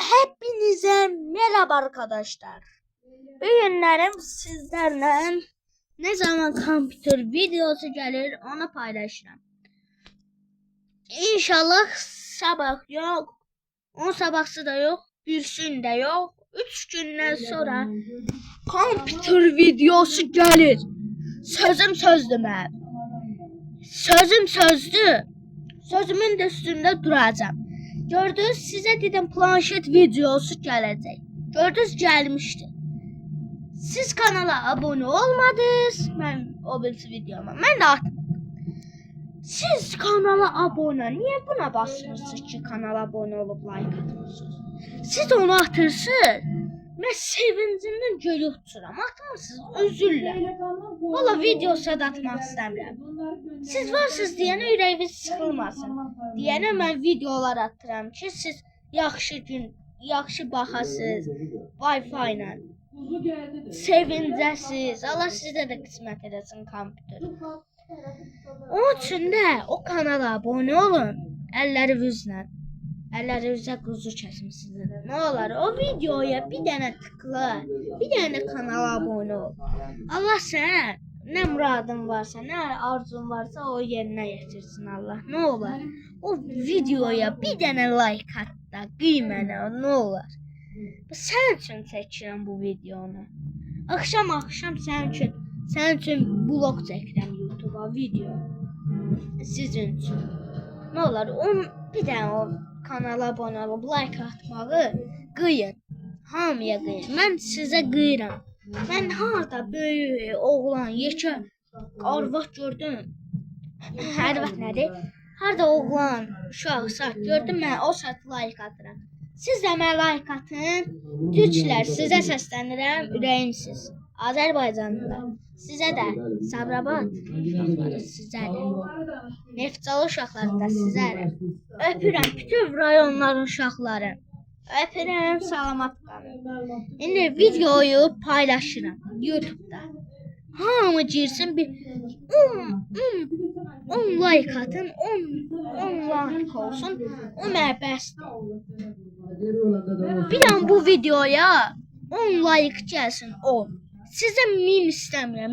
Hepinize merhaba arkadaşlar. Bugünlerim sizlerle ne zaman kompütür videosu gelir onu paylaşacağım. İnşallah sabah yok, 10 sabahsı da yok, birsün de yok. 3 gündən sonra kompütür videosu gelir. Sözüm sözdür mən. Sözüm sözdür. Sözümün de üstünde duracağım. Gördünüz, size dedim planşet videosu gelecek. Gördünüz, gelmişti. Siz kanala abone olmadınız. Ben o birisi videoma. Ben de atmadım. Siz kanala abone. Niye buna basmıyorsunuz ki kanala abone olup like atmıyorsunuz? Siz onu atırsınız. Ben sevincinden göl uçuram. Atmırsınız, üzülürüm. Valla video atmak istemiyorum. Siz varsınız deyənə ürəyiniz sıxılmasın. Deyənə mən videolar atıram ki, siz yaxşı baxasınız Wi-Fi ilə. Sevincəsiz. Allah sizə də qismət edəsin kompütür. Onun üçün də o kanala abone olun. Əllərinizlə. Əllərinizə quzu kəsmisiniz. Nə olar? O videoya bir dənə tıkla. Bir dənə kanala abone ol. Allah sən nə muradın varsa, nə arzun varsa o yerinə yetirsin Allah. Nə olar? O videoya bir dənə like at da, qiymənə, nə olar? Sən üçün çəkirəm bu videonu. Axşam sənin üçün vlog çəkirəm YouTube'a video. Sizin üçün. Nə olar? Bir dənə o kanala abone olub like atmağı qıyın. Hamıya qıyın. Mən sizə qıyıram. Ben harda böyük oğlan, yekə arvad gördüm. Arvad nədir? Harda oğlan, uşaq, saat gördüm, mən o saat like atıram. Siz də mənə like atın. Türklər, sizə səslənirəm, ürəyimsiz. Azərbaycanlılar, sizə də Sabirabad uşaqları sizə də. Neftçalı uşaqları da sizə də. Öpürəm bütün rayonların uşaqları. Öpürəm, salamat qalın. İndi videoyu paylaşıram YouTube'da. Hamı girsin bir 10 like atın, 10 like olsun. O mənə bəsdir. Bir an bu videoya 10 like gəlsin, 10. Sizə 1000 istəmirəm,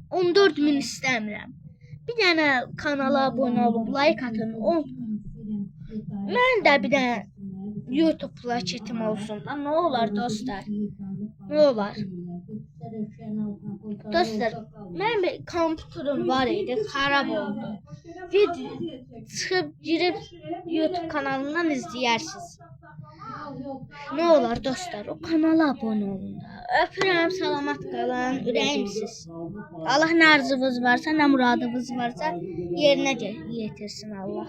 14.000 istəmirəm. Bir dənə kanala abone olub like atın, 10. Mən də bir dənə YouTube plaketim olsun da, ne olar dostlar? Ne olar? Dostlar, mən bir kompütürüm var idi, xarab oldu. Video çıxıb girib YouTube kanalından izləyirsiniz. Ne olar dostlar? O kanala abone olun da. Öpürəm, salamat qalın, ürəyimsiz. Allah nə arzunuz varsa, nə muradınız varsa yerinə yetirsin Allah.